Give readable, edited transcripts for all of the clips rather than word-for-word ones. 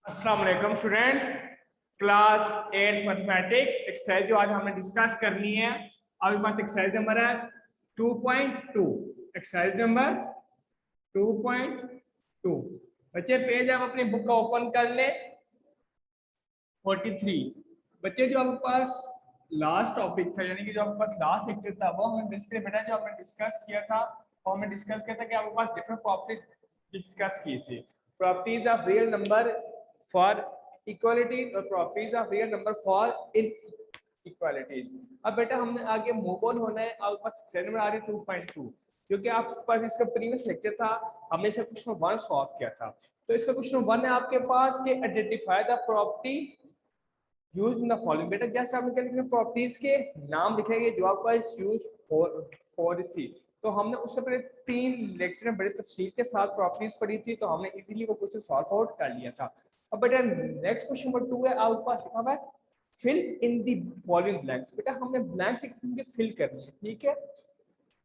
अस्सलाम वालेकुम students, class 8 mathematics exercise जो आज हमने डिस्कस करनी है। आपके पास एक्सरसाइज नंबर है 2.2। Exercise number 2.2। बच्चे पेज आप अपनी बुक का ओपन कर ले 43। बच्चे जो आपके पास लास्ट टॉपिक था, यानी कि जो आपके पास लास्ट लेक्चर था, वो हमने डिस्कस बेटा जो हमने डिस्कस किया था, वो हमने डिस्कस किया था कि आपके पास डिफरेंट प्रॉपर्टीज डिस्कस की थी। Properties of real number for equality और properties of real number for inequalities. अब बेटा हमने आगे मूव ऑन होना है। आपके पास एक्सरसाइज नंबर आ रही है 2.2, क्योंकि आपके पास इसका प्रीवियस लेक्चर था, हमने इसका क्वेश्चन 1 सॉल्व किया था। तो इसका क्वेश्चन 1 है आपके पास कि identify the property use in the following. बेटा जैसे आपने क्या लिखा, प्रॉपर्टीज के नाम लिखेंगे जो आपका यूज हो रही थी। तो हमने उससे पहले 3 लेक्चर में बड़े तफसील के साथ प्रॉपर्टीज पढ़ी थी, तो हमने इजीली वो क्वेश्चन सॉल्व आउट कर लिया था। अब बेटा नेक्स्ट क्वेश्चन नंबर 2 है, आपके पास लिखा हुआ है fill in the following blanks. बेटा हमने ब्लैंक्स एक किस्म के फिल करनी है, ठीक है,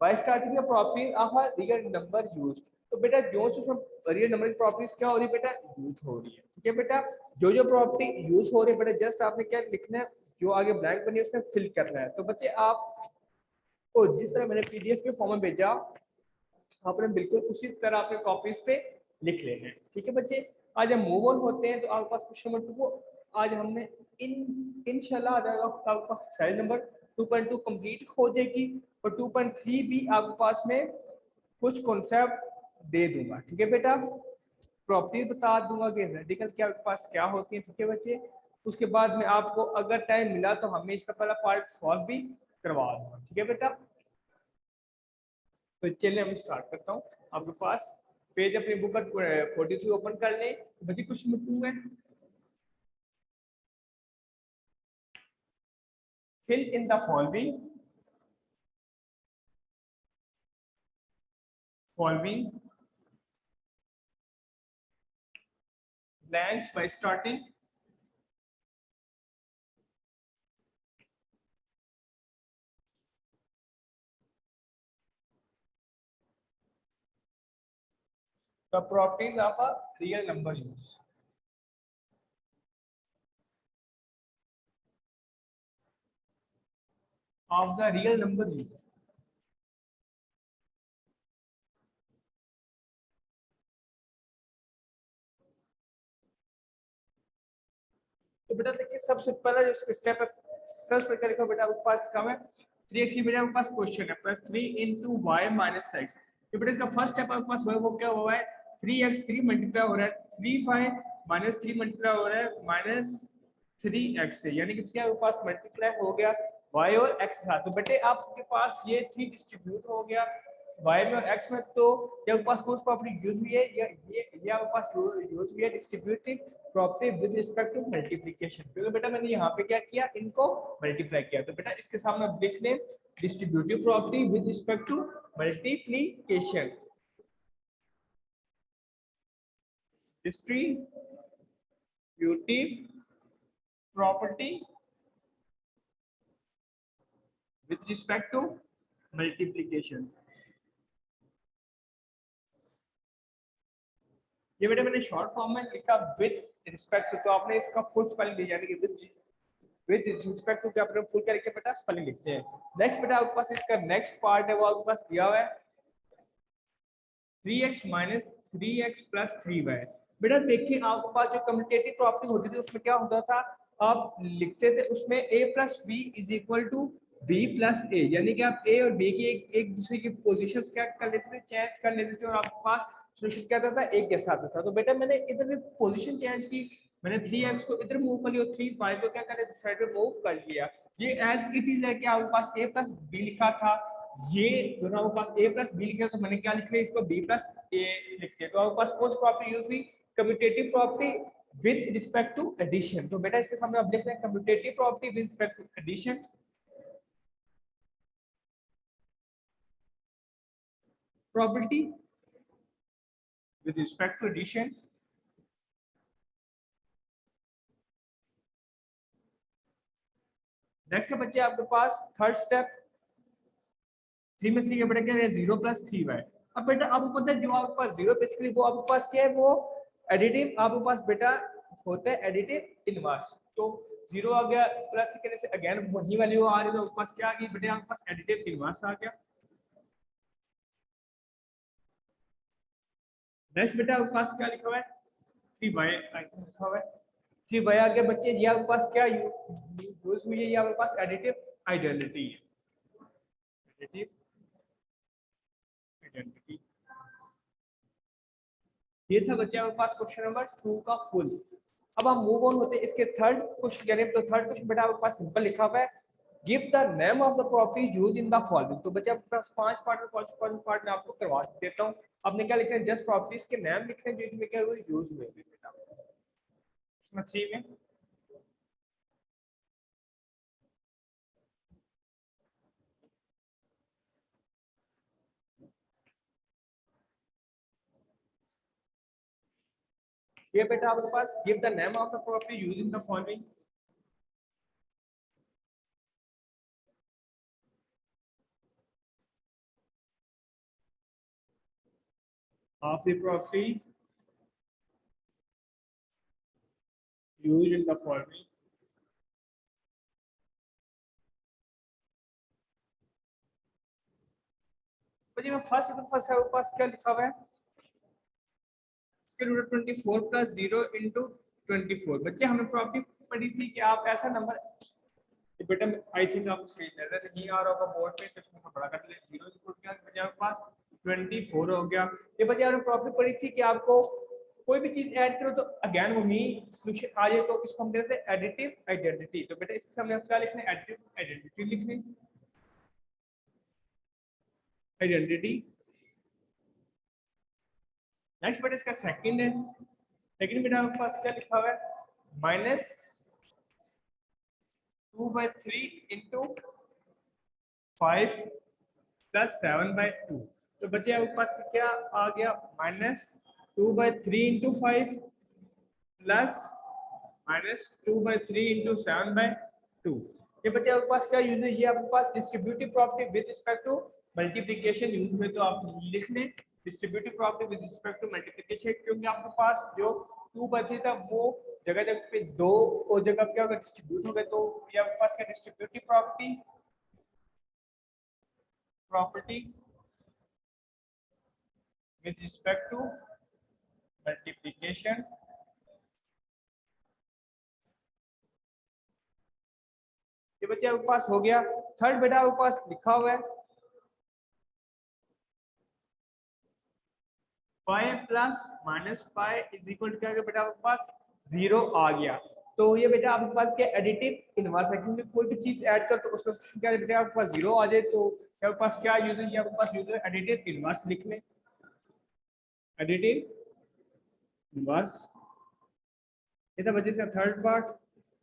bye starting the property of a real number used. तो बेटा जो उसमें रियल नंबर की प्रॉपर्टीज क्या हो रही है बेटा, यूज हो रही है। ठीक है बेटा, जो प्रॉपर्टी यूज हो रही है बेटा जस्ट आपने क्या लिखना है, जो आगे ब्लैंक बनी है उसमें फिल करना है। तो बच्चे आप को जिस तरह मैंने पीडीएफ के फॉर्म में भेजा, आपने बिल्कुल उसी तरह अपने कॉपीज पे लिख लेना है। ठीक है बच्चे, आज हम मूव ऑन होते हैं। तो आपके पास क्वेश्चन नंबर 2 को आज हमने इंशाल्लाह आ जाएगा। आपके पास एक्सरसाइज नंबर 2.2 कंप्लीट हो जाएगी और 2.3 भी आपके पास में कुछ कॉन्सेप्ट दे दूंगा। ठीक है बेटा, प्रॉपर्टीज बता दूंगा कि रेडिकल के आपके पास क्या होती है। ठीक है बच्चे, उसके बाद में आपको अगर टाइम मिला तो हमें इसका पहला पार्ट सॉल्व भी करवा दूंगा। ठीक है बेटा, तो चलिए मैं स्टार्ट करता हूँ। आपके पास पेज अपनी बुक का 43 ओपन कर लें। बच्चे क्वेश्चन नंबर 2 है, fill in the following blanks by starting the properties of a real number use. Of the real number use. तो बेटा देखिए सबसे पहला जो स्टेप है, सबसे पहले लिखो बेटा आपके पास कम है 3x की बजाय आपके पास क्वेश्चन है +3 × y - x। तो बेटा इसका फर्स्ट स्टेप आपके पास वो क्या हुआ है, 3x 3 मल्टीप्लाई हो रहा है 3y -3 मल्टीप्लाई हो रहा है -3x से, यानी कि 3 आपके पास मल्टीप्लाई हो गया y और x साथ। तो बेटे आपके पास ये 3 डिस्ट्रीब्यूट हो गया y में और x में। तो ये आपके पास कौन सी प्रॉपर्टी यूज हुई है, ये आपके पास यूज हुई है distributive property with respect to multiplication. क्योंकि बेटा मैंने यहाँ पे क्या किया, इनको मल्टीप्लाई किया। तो बेटा इसके सामने आप लिख लें distributive property with respect to multiplication. Distributive property with respect to multiplication. ये बेटा मैंने शॉर्ट फॉर्म में लिखा विद रिस्पेक्ट टू, तो आपने इसका फुल स्पेलिंग लिया, यानी कि विद रिस्पेक्ट टू क्या अपने फुल करके बेटा स्पेलिंग लिखते हैं। नेक्स्ट बेटा आपके पास इसका नेक्स्ट पार्ट है, वो आपके पास दिया हुआ है 3x - 3x + 3y। बेटा देखिए आपके पास जो कम्यूटेटिव प्रॉपर्टी होती थी उसमें क्या होता था, आप लिखते थे उसमें a + b = b + a, यानी कि आप a और b की एक दूसरे की पोजीशंस क्या कर लेते थे, चेंज कर लेते थे, और आपके पास सोल्यूशन क्या आता था, एक जैसा आता था। तो बेटा मैंने इधर भी पोजीशन चेंज की, मैंने 3x को इधर मूव कर लिया और 3y को क्या कर लिया, साइड में मूव कर लिया। ये एज इट इज है कि आपके पास a + b लिखा था, ये दोनों आपके पास a + b लिखा, तो मैंने क्या लिख लिया, इसको b + a लिख दिया। तो आपके पास कौन सी प्रॉपर्टी यूज हुई, commutative property with respect to addition. तो बेटा इसके सामने आप लिख रहे हैं commutative property with respect to addition, property with respect to addition. Next है बच्चे आपके पास थर्ड स्टेप, 3 में 3 का बेटा क्या है 0 + 3y। अब बेटा आपको पता है जो आपके पास 0 बेसिकली वो आपके पास क्या है, वो एडिटिव आपके पास बेटा होता है एडिटिव इनवर्स। तो 0 आ गया, प्लस करने से अगेन वही वैल्यू आ रही है, तो आपके पास क्या आ गई बेटे, आपके पास एडिटिव इनवर्स आ गया। नेक्स्ट बेटा आपके पास क्या लिखा हुआ है, 3y लिखा हुआ है। 3y आ गया बच्चे, ये आपके पास क्या यूज हुई है, ये आपके पास एडिटिव आइडेंटिटी है, एडिटिव आइडेंटिटी। ये था बच्चे आपके पास क्वेश्चन नंबर 2 का फुल। अब हम मूव ऑन होते हैं इसके थर्ड क्वेश्चन यानी तो थर्ड क्वेश्चन बेटा आपके पास सिंपल लिखा हुआ है, give the name of the property use in the following. तो बच्चे आपके पास 5 पार्ट में आपको करवा देता हूँ। आपने क्या लिखना है, जस्ट प्रॉपर्टीज के नाम लिखने हैं जो इनमें क्या हुए यूज हुए बेटा। इसमें 3 में ये बेटा आपके पास give the name of the property use in the following. Of the property use in the following. बच्चे मैं फर्स्ट है आपके पास क्या लिखा हुआ है, स्क्वायर रूट 24 प्लस 0 इंटू 24। बच्चे हमें प्रॉपर्टी पढ़ी थी कि आप ऐसा नंबर, बेटा आई थिंक आपको सही नजर नहीं आ रहा होगा बोर्ड पे, तो इसको बड़ा कर ले। 0 क्या बच्चे आपके पास 24 हो गया। ये बच्चे आपने प्रॉपर्टी पढ़ी थी कि आपको कोई भी चीज ऐड करो तो अगेन वही सॉल्यूशन आ जाए, तो इसको हम कहते हैं एडिटिव आइडेंटिटी। तो बेटा इसके सामने आप क्या लिखना है, एडिटिव आइडेंटिटी लिखनी, आइडेंटिटी। नेक्स्ट बेटा इसका सेकंड है, सेकंड बेटा आपके पास क्या लिखा हुआ है, माइनस 2/3 इंटू 5 प्लस 7/2। तो बच्चे आपके पास क्या आ गया, minus 2/3 into 5 plus minus 2/3 into 7/2। ये बच्चे आपके पास क्या यूज है, ये आपके पास distributive property with respect to multiplication use में। तो आप लिख लें distributive property with respect to multiplication, क्योंकि आपके पास जो 2/3 था वो जगह जगह पे 2 और जगह क्या होगा डिस्ट्रीब्यूट हो गए। तो ये आपके पास क्या distributive property with respect to multiplication। ये बच्चे आपके पास हो गया। थर्ड बेटा आपके पास लिखा हुआ है pi plus minus pi is equal to क्या है बेटा आपके पास 0 आ गया। तो ये बेटा आपके पास क्या एडिटिव इनवर्स है, क्योंकि कोई भी चीज ऐड कर तो उसका सॉल्यूशन क्या है बेटा आपके पास 0 आ जाए। तो क्या आपके पास क्या यूज है, ये आपके पास यूज है एडिटिव इनवर्स लिख लें, एडिटिव इनवर्स। ये था बच्चे इसका थर्ड पार्ट।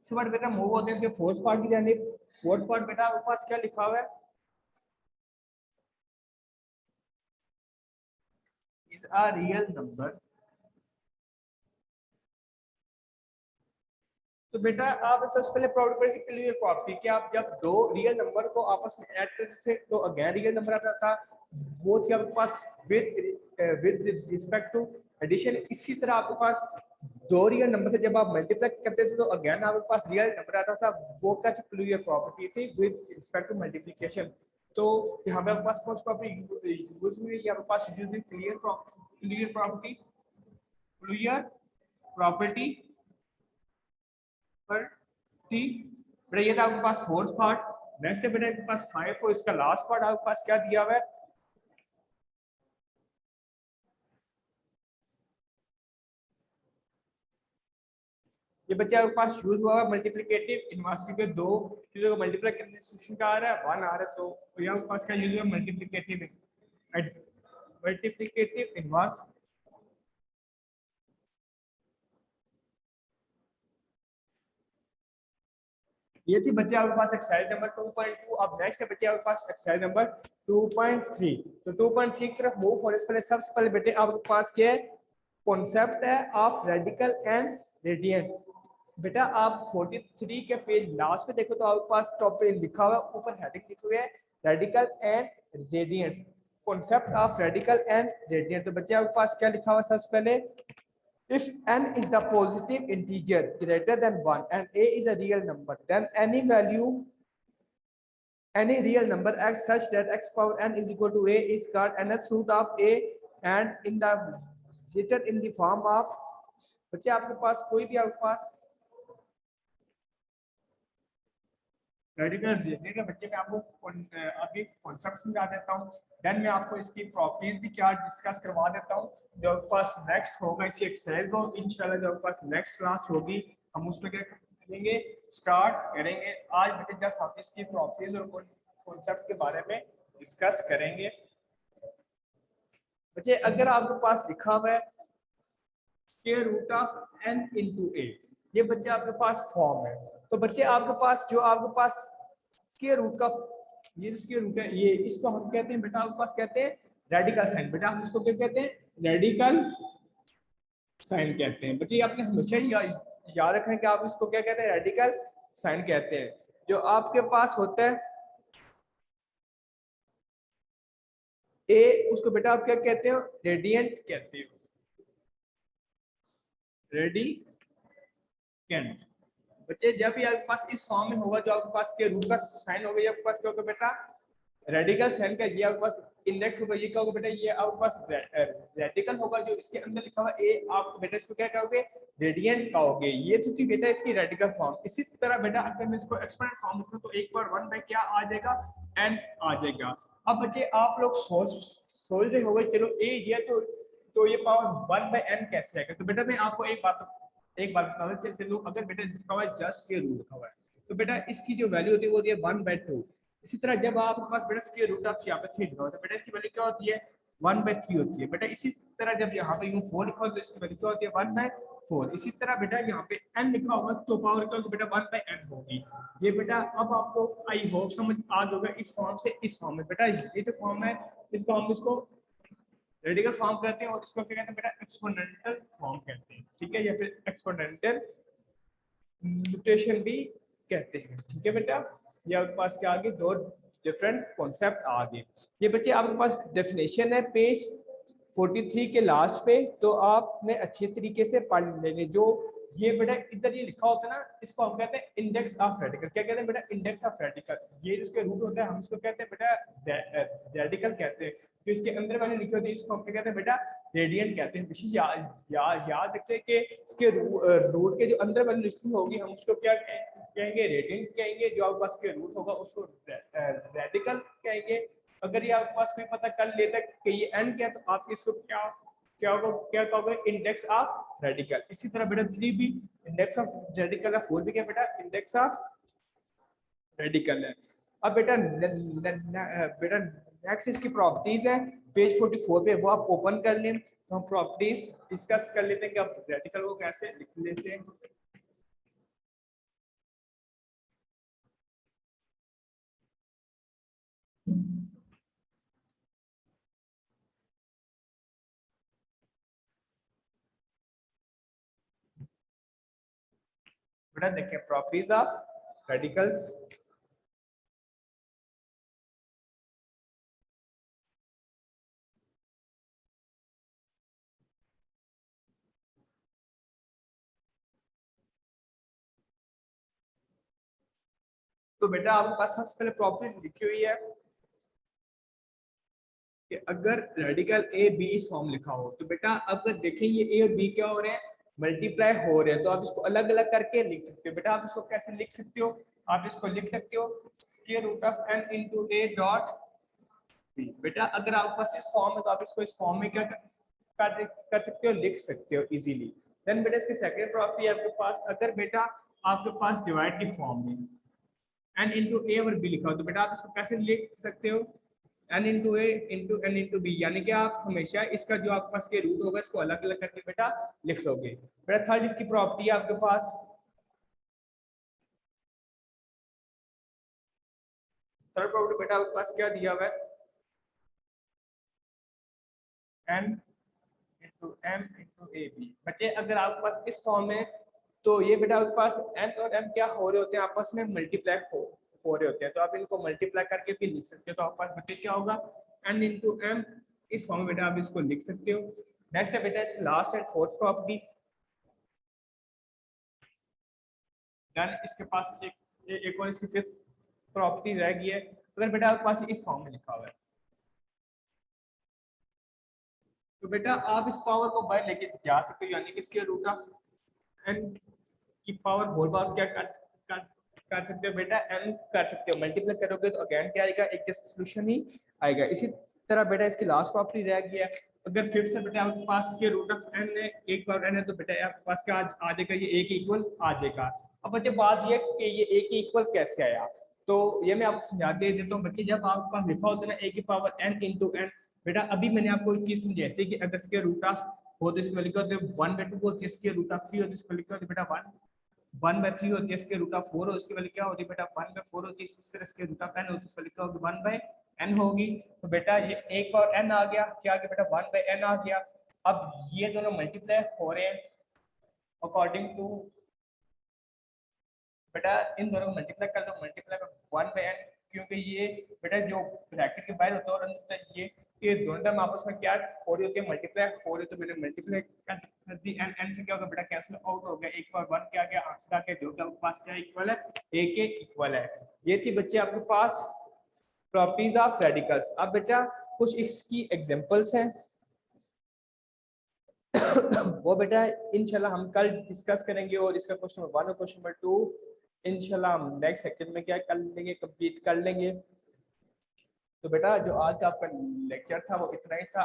इसके बाद बेटा मूव होते हैं इसके फोर्थ पार्ट की जानिब। फोर्थ पार्ट बेटा आपके पास क्या लिखा हुआ है, इज अ रियल नंबर। तो बेटा आप सबसे पहले प्रॉपर्टी क्लियर प्रॉपर्टी कि आप जब दो रियल नंबर को आपस में ऐड करते थे तो अगेन रियल नंबर आता था, वो थी आपके पास विद रिस्पेक्ट टू एडिशन। इसी तरह आपके पास दो रियल नंबर से जब आप मल्टीप्लाई करते थे तो अगेन आपके पास रियल नंबर आता था, वो क्या क्लियर प्रॉपर्टी थी विद रिस्पेक्ट टू मल्टीप्लिकेशन। तो यहाँ पे आपके पास कौन सी प्रॉपर्टी यूज हुई है, आपके पास यूज हुई क्लियर प्रॉपर्टी पर ठीक। बेटा ये था आपके पास फोर्थ पार्ट। नेक्स्ट है बेटा आपके पास 5 और इसका लास्ट पार्ट आपके पास क्या दिया हुआ है, ये बच्चे आपके पास यूज हुआ है मल्टीप्लिकेटिव इनवर्स, क्योंकि दो चीजों को मल्टीप्लाई करने से क्वेश्चन क्या आ रहा है 1 आ रहा है। तो ये आपके पास क्या यूज हुआ मल्टीप्लिकेटिव इनवर्स। ये थी बच्चे आपके पास एक्सरसाइज नंबर 2.2। अब नेक्स्ट है बच्चे आपके पास एक्सरसाइज नंबर 2.3। तो 2.3 की तरफ मूव होने से पहले सबसे पहले बेटे आपके पास क्या है, कॉन्सेप्ट है ऑफ रेडिकल एंड रेडियन। बेटा आप 43 के पेज लास्ट पे देखो तो आपके पास टॉप पे लिखा हुआ है, ऊपर हेडिंग लिखी हुई है radical and radian, concept of radical and radian. तो बच्चे आपके पास क्या लिखा हुआ है, सबसे पहले If n is the positive integer greater than 1 and a is a real number, then any real number x such that x power n is equal to a is called nth root of a and in the written in the form of, बच्चे आपके पास कोई भी आपके पास radical देखने के बच्चे में आपको अभी कॉन्सेप्ट समझा देता हूँ, देन मैं आपको इसकी प्रॉपर्टीज भी क्या डिस्कस करवा देता हूँ। जो आपके पास नेक्स्ट होगा इसी एक्सरसाइज को इंशाल्लाह जो आपके पास नेक्स्ट क्लास होगी हम उसमें क्या करेंगे, स्टार्ट करेंगे। आज बच्चे जस्ट हम इसकी प्रॉपर्टीज और कॉन्सेप्ट के बारे में डिस्कस करेंगे। बच्चे अगर आपके पास लिखा हुआ है square root of n into a, ये बच्चे आपके पास फॉर्म है, तो बच्चे आपके पास जो आपके पास स्क्वायर रूट का ये स्क्वायर रूट है, ये इसको हम कहते हैं बेटा आपके पास कहते हैं रेडिकल साइन। बेटा हम इसको क्या कहते हैं, रेडिकल साइन कहते हैं। बच्चे आपने हमेशा याद रखना कि आप इसको क्या कहते हैं, रेडिकल साइन कहते हैं। जो आपके पास होता है ए, उसको बेटा आप क्या कहते हो, रेडियंट कहते हो, रेडिकेंट। बच्चे जब भी आपके पास इस फॉर्म में होगा जो आपके पास के रूट का साइन होगा, ये आपके पास क्या होगा बेटा, रेडिकल साइन का। ये आपके पास इंडेक्स होगा, ये क्या होगा बेटा, ये आपके पास रेडिकल होगा। जो इसके अंदर लिखा हुआ ए, आप बेटा इसको क्या कहोगे, रेडियंट कहोगे। ये तो थी बेटा इसकी रेडिकल फॉर्म। इसी तरह बेटा अगर मैं इसको एक्सपोनेंट फॉर्म लिखूं तो एक बार 1 बाय क्या आ जाएगा, n आ जाएगा। अब बच्चे आप लोग सोच रहे होंगे चलो ए ये तो ये पावर 1 बाय n कैसे आएगा। तो बेटा मैं आपको एक बात बता दें, चलो अगर बेटा लिखा हुआ है जस्ट के रूट लिखा हुआ है तो बेटा इसकी जो वैल्यू होती है वो होती है 1 बाय 2। इसी तरह जब आपके पास बेटा स्क्वायर रूट ऑफ यहाँ पे 3 लिखा होता है, बेटा इसकी वैल्यू क्या होती है, 1 बाय 3 होती है। बेटा इसी तरह जब यहाँ पे 4 लिखा होता है तो इसकी वैल्यू क्या होती है, 1 बाय 4। इसी तरह बेटा यहाँ पे n लिखा होगा तो पावर क्या होगी बेटा, 1 बाय n होगी। ये बेटा अब आपको आई होप समझ आ जाएगा इस फॉर्म से इस फॉर्म में। बेटा ये जो फॉर्म है इसको हम इसको रेडिकल फॉर्म कहते हैं और इसको क्या कहते हैं बेटा, एक्सपोनेंशियल फॉर्म कहते हैं, ठीक है, या फिर एक्सपोनेंशियल नोटेशन भी कहते हैं, ठीक है बेटा। ये आपके पास क्या आगे दो डिफरेंट कॉन्सेप्ट आ गए। ये बच्चे आपके पास डेफिनेशन है पेज 43 के लास्ट पे, तो आपने अच्छे तरीके से पढ़ लेने। जो ये बेटा इधर ये लिखा होता है ना, इसको हम कहते हैं इंडेक्स ऑफ रेडिकल। क्या कहते हैं बेटा, इंडेक्स ऑफ रेडिकल। ये जिसके रूट होता है हम इसको कहते हैं बेटा रेडिकल कहते हैं। तो इसके अंदर मैंने लिखी होती है इसको हम क्या कहते हैं बेटा, रेडियंट कहते हैं। विशेष याद रखते हैं कि इसके रूट के जो अंदर मैंने लिखी होगी हम उसको क्या कहेंगे, रेडियंट कहेंगे। जो आपके पास के रूट होगा उसको रेडिकल कहेंगे। अगर ये आपके पास कोई पता कर लेता है कि ये n क्या, तो आप इसको क्या कहोगे, इंडेक्स ऑफ रेडिकल। इसी तरह बेटा 3 भी इंडेक्स ऑफ रेडिकल है, 4 भी क्या बेटा, इंडेक्स ऑफ रेडिकल है। अब बेटा नेक्स्ट इसकी प्रॉपर्टीज है पेज 44 पे, वो आप ओपन कर लें तो हम प्रॉपर्टीज डिस्कस कर लेते हैं कि आप रेडिकल को कैसे लिख लेते हैं। बेटा देखिए प्रॉपर्टीज ऑफ रेडिकल्स। तो बेटा आपके पास सबसे पहले प्रॉपर्टी लिखी हुई है कि अगर रेडिकल ए बी इस फॉर्म लिखा हो, तो बेटा अगर देखें ये ए और बी क्या हो रहे हैं, मल्टीप्लाई हो रहे हैं, तो आप इसको अलग अलग करके लिख सकते हो। बेटा आप इसको कैसे लिख सकते हो, आप इसको लिख सकते हो square root of n into a dot b। बेटा अगर आपके पास इस फॉर्म में तो आप इसको इस फॉर्म में क्या कर सकते हो, लिख सकते हो इजीली। देन बेटा इसकी सेकंड प्रॉपर्टी आपके पास, अगर बेटा आपके पास डिवाइड की फॉर्म में n into a और b लिखा हो, तो बेटा आप इसको कैसे लिख सकते हो, n into a into n into b, यानी कि आप हमेशा इसका जो आपके पास के रूट होगा इसको अलग अलग करके बेटा लिख लोगे। बेटा थर्ड इसकी प्रॉपर्टी है आपके पास, थर्ड प्रॉपर्टी बेटा आपके पास क्या दिया हुआ है, n into m into a b। बच्चे अगर आपके पास इस फॉर्म में, तो ये बेटा आपके पास n और m क्या हो रहे होते हैं, आपस में मल्टीप्लाई हो रहे होते हैं, तो आप इनको मल्टीप्लाई करके भी लिख सकते हो। तो आपके पास बच्चे क्या होगा, n into m, इस फॉर्म में बेटा आप इसको लिख सकते हो। नेक्स्ट है बेटा इसकी last and fourth property, then इसके पास एक और इसकी फिफ्थ प्रॉपर्टी रह गई है। अगर बेटा आपके पास इस फॉर्म में लिखा हुआ है तो बेटा आप इस पावर को बाहर लेके जा सकते हो, यानी कि इसके रूट ऑफ एन की पावर होल पावर क्या कर सकते हो बेटा, एन कर सकते हो। मल्टीप्लाई करोगे तो अगेन क्या आएगा, एक जैसा सोल्यूशन ही आएगा। इसी तरह बेटा इसकी लास्ट प्रॉपर्टी रह गया, अगर फिफ्थ से बेटा आपके पास के रूट ऑफ एन है, एक पावर एन है, तो बेटा आपके पास क्या आ जाएगा, ये एक इक्वल आ जाएगा। अब बच्चे बात ये कि ये एक इक्वल कैसे आया, तो ये मैं आपको समझा दे देता हूँ बच्चे। जब आपके पास लिखा होता है ना ए की पावर एन इंटू एन, बेटा अभी मैंने आपको एक चीज समझाई थी कि अगर इसके रूट ऑफ हो तो इसको लिखा होता है 1/2 होती है, इसके रूट ऑफ 3 हो तो इसको लिखा होता है बेटा 1/3 होती है, इसके रूट ऑफ 4 हो उसके वैल्यू क्या होती है बेटा 1/4 होती है। इसी तरह इसके रूट ऑफ n होती है उसको लिखा होगा 1/n होगी। तो बेटा ये एक पावर n आ गया, क्या आ गया बेटा 1/n आ गया। अब ये दोनों मल्टीप्लाई हो रहे हैं अकॉर्डिंग टू, बेटा इन दोनों को मल्टीप्लाई कर दो, मल्टीप्लाई कर 1/n, क्योंकि ये बेटा जो ब्रैकेट के बाहर होता है और ये दोनों टर्म आपस में क्या हो रही होती है, मल्टीप्लाई हो रही, तो मैंने मल्टीप्लाई कर दी एन, एन से क्या होगा बेटा कैंसिल आउट हो गया, एक बार 1 क्या गया आंसर आ गया, जो कि आपके पास क्या इक्वल है, ए के इक्वल है। ये थी बच्चे आपके पास प्रॉपर्टीज ऑफ रेडिकल्स। अब बेटा कुछ इसकी एग्जांपल्स हैं वो बेटा इंशाल्लाह हम कल डिस्कस करेंगे, और इसका क्वेश्चन नंबर 1 और क्वेश्चन नंबर 2 इंशाल्लाह हम नेक्स्ट लेक्चर में क्या कर लेंगे, कंप्लीट कर लेंगे। तो बेटा जो आज का आपका लेक्चर था वो इतना ही था।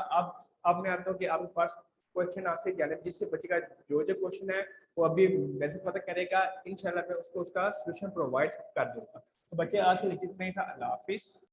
अब मैं आता हूँ कि आपके पास क्वेश्चन आंसर ज्ञान जिससे बच्चे का जो क्वेश्चन है वो अभी मैसेज पता करेगा, इंशाल्लाह मैं उसको उसका सोल्यूशन प्रोवाइड कर दूंगा। तो बच्चे आज का लेक्चर इतना ही था। अल्लाह हाफिज।